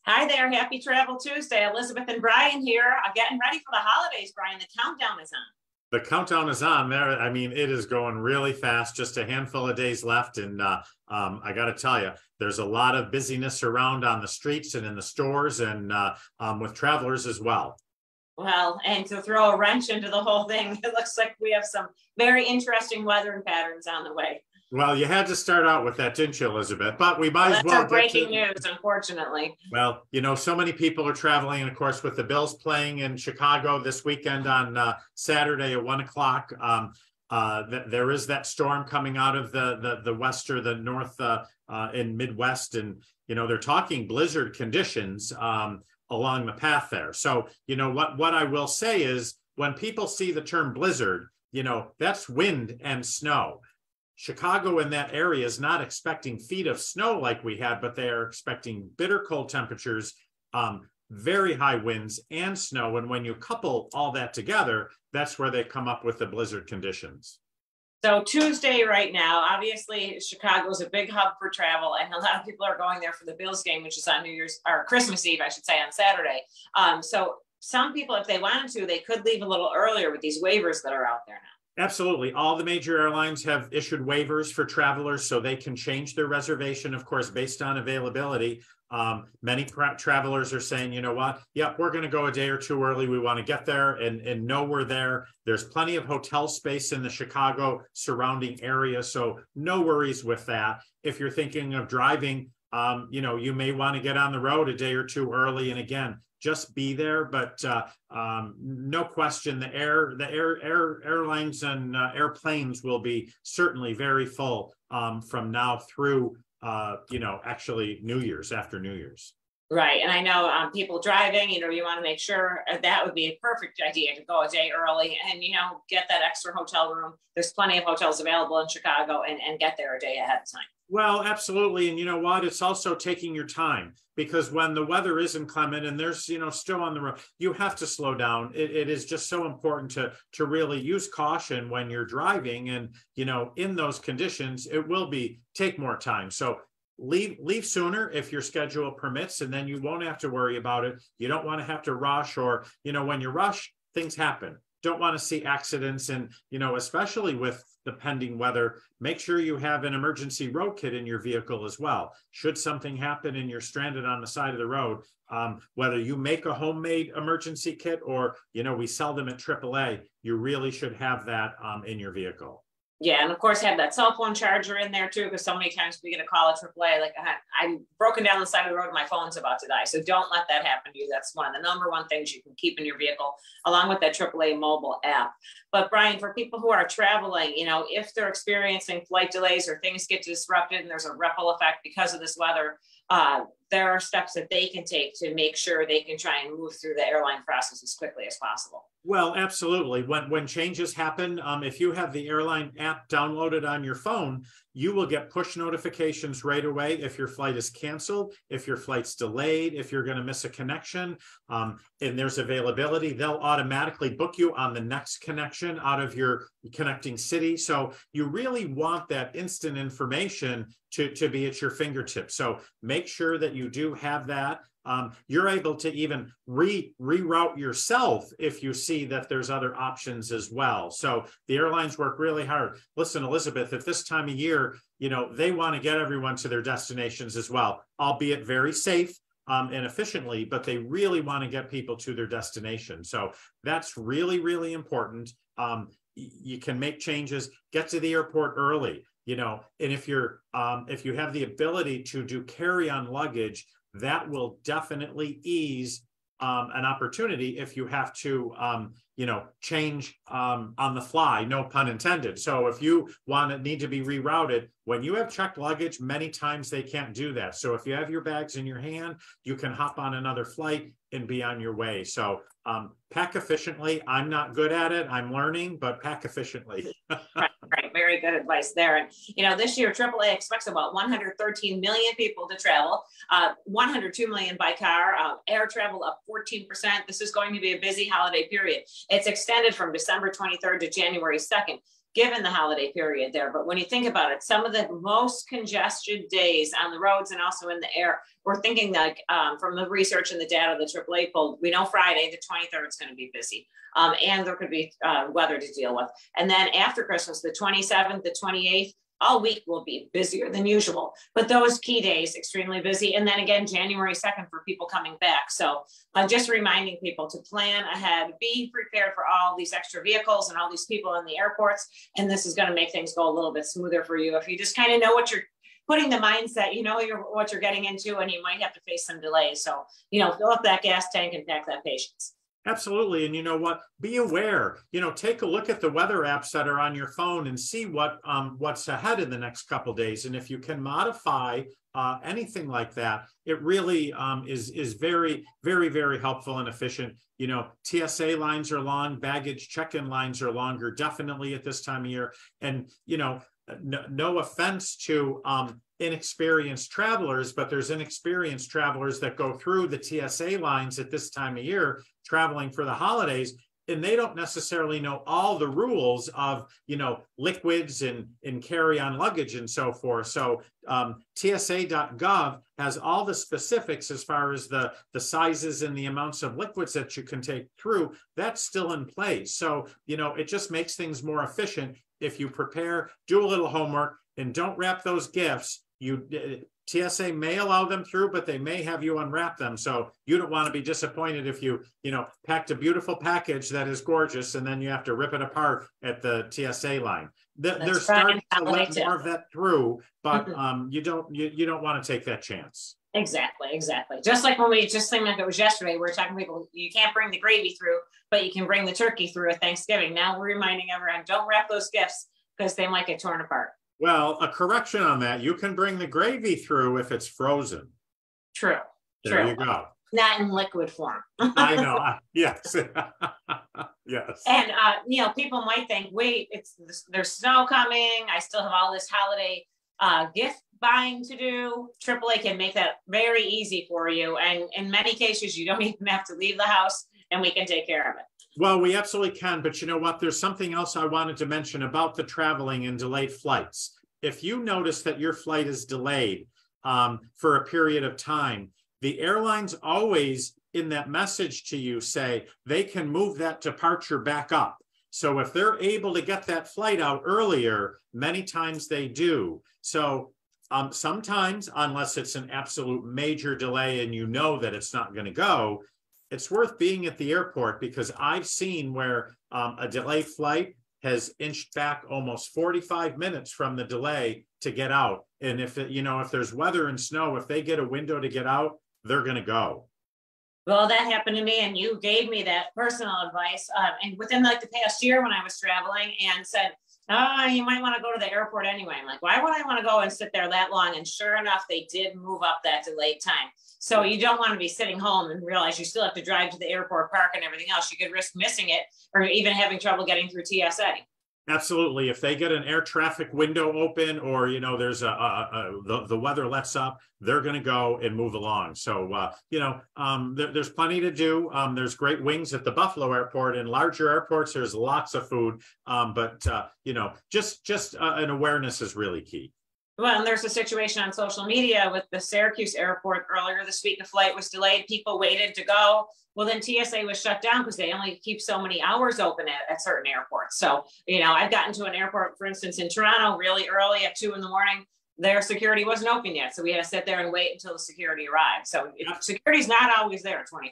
Hi there. Happy Travel Tuesday. Elizabeth and Brian here. Getting ready for the holidays, Brian. The countdown is on. The countdown is on there. I mean, it is going really fast, just a handful of days left. And I got to tell you, there's a lot of busyness around on the streets and in the stores and with travelers as well. Well, and to throw a wrench into the whole thing, it looks like we have some very interesting weather patterns on the way. Well, you had to start out with that, didn't you, Elizabeth? But we might as well. That's our breaking news, unfortunately. Well, you know, so many people are traveling, and of course, with the Bills playing in Chicago this weekend on Saturday at 1 o'clock, there is that storm coming out of the west or the north in Midwest, and you know they're talking blizzard conditions along the path there. So, you know what I will say is when people see the term blizzard, you know that's wind and snow. Chicago in that area is not expecting feet of snow like we had, but they are expecting bitter cold temperatures, very high winds and snow. And when you couple all that together, that's where they come up with the blizzard conditions. So Tuesday right now, obviously Chicago is a big hub for travel, and a lot of people are going there for the Bills game, which is on New Year's or Christmas Eve, I should say, on Saturday. So some people, if they wanted to, they could leave a little earlier with these waivers that are out there now. Absolutely. All the major airlines have issued waivers for travelers so they can change their reservation, of course, based on availability. Many travelers are saying, you know what, yep, we're going to go a day or two early. We want to get there and know we're there. There's plenty of hotel space in the Chicago surrounding area, so no worries with that. If you're thinking of driving, you know, you may want to get on the road a day or two early. And again, just be there, but no question, the airlines and airplanes will be certainly very full from now through, you know, actually New Year's, after New Year's. Right. And I know people driving, you know, you want to make sure that would be a perfect idea to go a day early and, you know, get that extra hotel room. There's plenty of hotels available in Chicago and get there a day ahead of time. Well, absolutely. And you know what? It's also taking your time, because when the weather is inclement and there's, you know, still on the road, you have to slow down. It is just so important to really use caution when you're driving. And, you know, in those conditions, it will take more time. So leave sooner if your schedule permits, and then you won't have to worry about it. You don't want to have to rush, or, you know, when you rush, things happen. Don't want to see accidents. And, you know, especially with the pending weather, make sure you have an emergency road kit in your vehicle as well. Should something happen and you're stranded on the side of the road, whether you make a homemade emergency kit or, you know, we sell them at AAA, you really should have that in your vehicle. Yeah, and of course have that cell phone charger in there too, because so many times we get a call at AAA, like I'm broken down the side of the road and my phone's about to die. So don't let that happen to you. That's one of the number one things you can keep in your vehicle, along with that AAA mobile app. But Brian, for people who are traveling, you know, if they're experiencing flight delays or things get disrupted and there's a ripple effect because of this weather, there are steps that they can take to make sure they can try and move through the airline process as quickly as possible. Well, absolutely. When changes happen, if you have the airline app downloaded on your phone, you will get push notifications right away if your flight is canceled, if your flight's delayed, if you're going to miss a connection, and there's availability, they'll automatically book you on the next connection out of your connecting city. So you really want that instant information to be at your fingertips. So make sure that you do have that. You're able to even reroute yourself if you see that there's other options as well. So the airlines work really hard. Listen, Elizabeth, at this time of year, you know, they want to get everyone to their destinations as well, albeit very safe and efficiently, but they really want to get people to their destination. So that's really, really important. You can make changes, get to the airport early, you know, and if you have the ability to do carry-on luggage, that will definitely ease an opportunity if you have to, you know, change on the fly, no pun intended. So if you need to be rerouted, when you have checked luggage, many times they can't do that. So if you have your bags in your hand, you can hop on another flight and be on your way. So pack efficiently. I'm not good at it. I'm learning, but pack efficiently. Right. Very good advice there. And, you know, this year, AAA expects about 113 million people to travel, 102 million by car, air travel up 14%. This is going to be a busy holiday period. It's extended from December 23rd to January 2nd. given the holiday period there. But when you think about it, some of the most congested days on the roads and also in the air, we're thinking like from the research and the data the AAA pulled, we know Friday, the 23rd is going to be busy. And there could be weather to deal with. And then after Christmas, the 27th, the 28th, all week will be busier than usual, but those key days extremely busy. And then again, January 2nd for people coming back. So I'm just reminding people to plan ahead, be prepared for all these extra vehicles and all these people in the airports. And this is going to make things go a little bit smoother for you if you just kind of know what you're putting the mindset, you know, what you're getting into, and you might have to face some delays. So, you know, fill up that gas tank and pack that patience. Absolutely. And you know what? Be aware, you know, take a look at the weather apps that are on your phone and see what's ahead in the next couple of days. And if you can modify anything like that, it really is very, very, very helpful and efficient. You know, TSA lines are long, baggage check-in lines are longer, definitely at this time of year. And, you know, no offense to inexperienced travelers, but there's inexperienced travelers that go through the TSA lines at this time of year traveling for the holidays, and they don't necessarily know all the rules of, you know, liquids and carry-on luggage and so forth. So TSA.gov has all the specifics as far as the sizes and the amounts of liquids that you can take through. That's still in place. So, you know, it just makes things more efficient if you prepare, do a little homework, and don't wrap those gifts. TSA may allow them through, but they may have you unwrap them. So you don't want to be disappointed if you know, packed a beautiful package that is gorgeous and then you have to rip it apart at the TSA line. They're starting to let more of that through, but you don't want to take that chance. Exactly. Just like when we just seemed like it was yesterday, we were talking to people, you can't bring the gravy through, but you can bring the turkey through at Thanksgiving. Now we're reminding everyone, don't wrap those gifts because they might get torn apart. Well, a correction on that. You can bring the gravy through if it's frozen. True. There you go. Not in liquid form. I know. Yes. Yes. And, you know, people might think, wait, there's snow coming. I still have all this holiday gift buying to do. AAA can make that very easy for you. And in many cases, you don't even have to leave the house and we can take care of it. Well, we absolutely can. But you know what? There's something else I wanted to mention about the traveling and delayed flights. If you notice that your flight is delayed for a period of time, the airlines always in that message to you say they can move that departure back up. So if they're able to get that flight out earlier, many times they do. So sometimes, unless it's an absolute major delay and you know that it's not going to go, it's worth being at the airport, because I've seen where a delayed flight has inched back almost 45 minutes from the delay to get out. And if it, you know, if there's weather and snow, if they get a window to get out, they're going to go. Well, that happened to me, and you gave me that personal advice. And within like the past year when I was traveling, and said, oh, you might want to go to the airport anyway. I'm like, why would I want to go and sit there that long? And sure enough, they did move up that delayed time. So you don't want to be sitting home and realize you still have to drive to the airport, park, and everything else. You could risk missing it or even having trouble getting through TSA. Absolutely. If they get an air traffic window open, or, you know, there's the weather lets up, they're going to go and move along. So, you know, there's plenty to do. There's great wings at the Buffalo airport. In larger airports, there's lots of food. But, you know, just an awareness is really key. Well, and there's a situation on social media with the Syracuse airport earlier this week. A flight was delayed. People waited to go. Well, then TSA was shut down because they only keep so many hours open at certain airports. So, you know, I've gotten to an airport, for instance, in Toronto really early at 2 a.m. Their security wasn't open yet. So we had to sit there and wait until the security arrived. So security's not always there 24/7.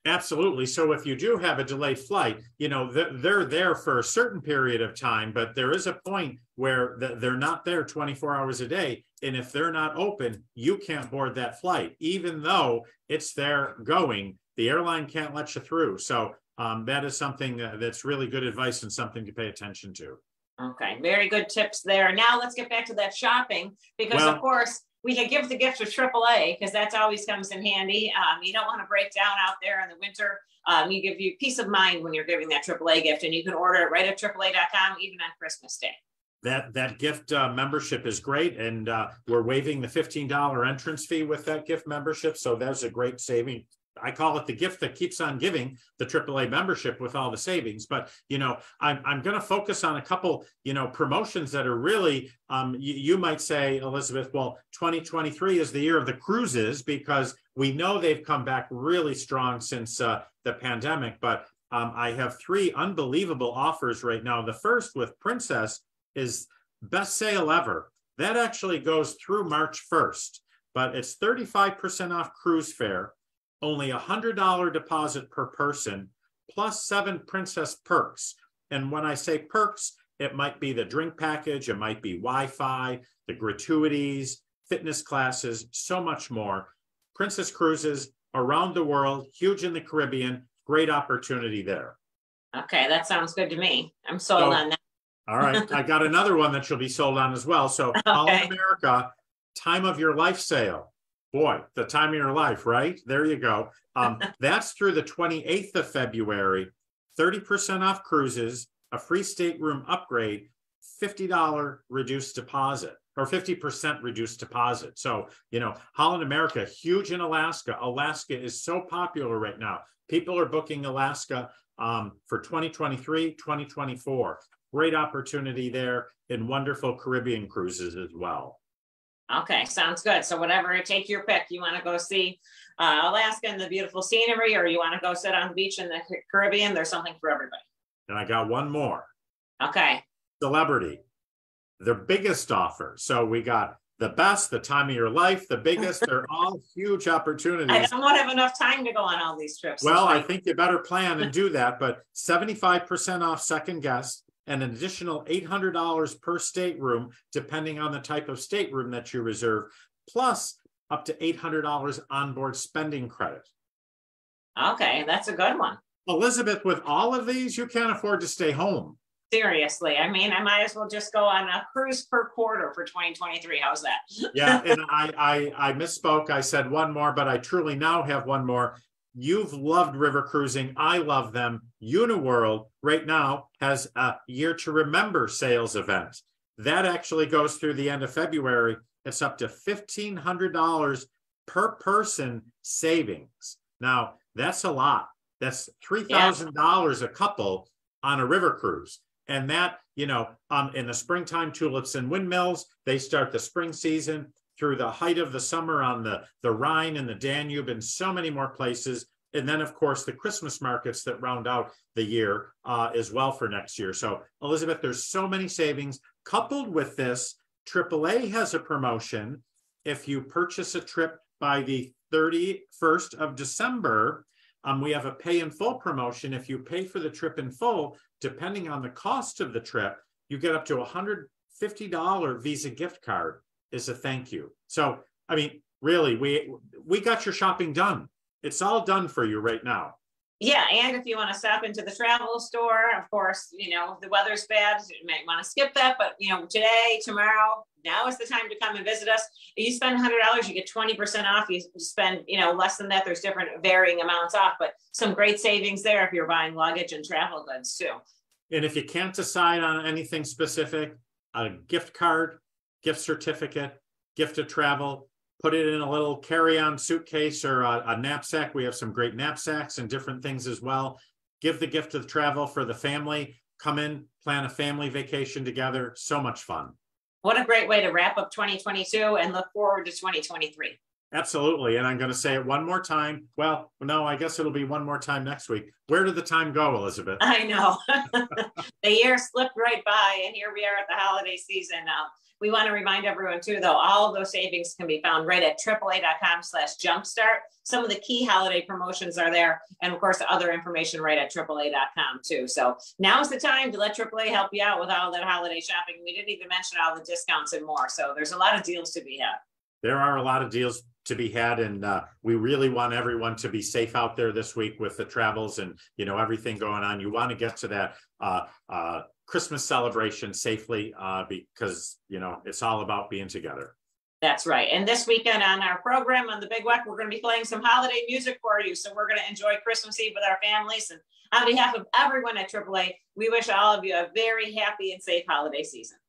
Absolutely. So if you do have a delayed flight, you know, they're there for a certain period of time, but there is a point where they're not there 24 hours a day. And if they're not open, you can't board that flight, even though it's there going. The airline can't let you through. So that is something that's really good advice and something to pay attention to. Okay, very good tips there. Now let's get back to that shopping, because of course, we can give the gift of AAA, because that's always comes in handy. You don't want to break down out there in the winter. You give you peace of mind when you're giving that AAA gift, and you can order it right at AAA.com, even on Christmas Day. That gift membership is great, and we're waiving the $15 entrance fee with that gift membership. So that's a great saving I call it the gift that keeps on giving, the AAA membership with all the savings. But, I'm going to focus on a couple, promotions that are really, you might say, Elizabeth, well, 2023 is the year of the cruises because we know they've come back really strong since the pandemic. But I have 3 unbelievable offers right now. The first with Princess is best sale ever. That actually goes through March 1st, but it's 35% off cruise fare, only $100 deposit per person, plus 7 Princess perks. And when I say perks, it might be the drink package, it might be Wi-Fi, the gratuities, fitness classes, so much more. Princess Cruises around the world, huge in the Caribbean, great opportunity there. Okay, that sounds good to me. I'm sold on that. All right, I got another one that you'll be sold on as well. So Holland America, time of your life sale. Boy, the time of your life, right? There you go. That's through the 28th of February, 30% off cruises, a free stateroom upgrade, $50 reduced deposit or 50% reduced deposit. So, Holland America, huge in Alaska. Alaska is so popular right now. People are booking Alaska for 2023, 2024. Great opportunity there in wonderful Caribbean cruises as well. Okay, sounds good. So whatever, take your pick. You want to go see Alaska and the beautiful scenery, or you want to go sit on the beach in the Caribbean, there's something for everybody. And I got one more. Okay. Celebrity, their biggest offer. So we got the best, the time of your life, the biggest. They're all huge opportunities. I don't have enough time to go on all these trips. Well, I think you better plan and do that, but 75% off second guest and an additional $800 per stateroom, depending on the type of stateroom that you reserve, plus up to $800 onboard spending credit. Okay, that's a good one. Elizabeth, with all of these, you can't afford to stay home. Seriously, I mean, I might as well just go on a cruise per quarter for 2023. How's that? Yeah, and I misspoke. I said one more, but I truly now have one more. You've loved river cruising. I love them. Uniworld right now has a Year to Remember sales event. That actually goes through the end of February. It's up to $1,500 per person savings. Now, that's a lot. That's $3,000 a couple on a river cruise. And that, in the springtime, tulips and windmills, they start the spring season through the height of the summer on the Rhine and the Danube and so many more places. And then, of course, the Christmas markets that round out the year as well for next year. So, Elizabeth, there's so many savings. Coupled with this, AAA has a promotion. If you purchase a trip by the 31st of December, we have a pay in full promotion. If you pay for the trip in full, depending on the cost of the trip, you get up to $150 Visa gift card as a thank you. So, I mean, really, we got your shopping done. It's all done for you right now. Yeah, and if you want to stop into the travel store, of course, the weather's bad. You might want to skip that, but today, tomorrow, now is the time to come and visit us. If you spend $100, you get 20% off. You spend, less than that, there's different varying amounts off, but some great savings there if you're buying luggage and travel goods too. And if you can't decide on anything specific, a gift card, gift certificate, gift of travel, put it in a little carry-on suitcase or a knapsack. We have some great knapsacks and different things as well. Give the gift of travel for the family. Come in, plan a family vacation together. So much fun. What a great way to wrap up 2022 and look forward to 2023. Absolutely. And I'm going to say it one more time. Well, no, I guess it'll be one more time next week. Where did the time go, Elizabeth? I know. The year slipped right by, and here we are at the holiday season now. We want to remind everyone too, though, all of those savings can be found right at AAA.com/jumpstart. Some of the key holiday promotions are there. And of course, other information right at AAA.com too. So now's the time to let AAA help you out with all that holiday shopping. We didn't even mention all the discounts and more. So there's a lot of deals to be had. There are a lot of deals to be had, and we really want everyone to be safe out there this week with the travels and everything going on. You want to get to that Christmas celebration safely because it's all about being together. That's right. And this weekend on our program on the Big Weck, we're going to be playing some holiday music for you. So we're going to enjoy Christmas Eve with our families. And on behalf of everyone at AAA, we wish all of you a very happy and safe holiday season.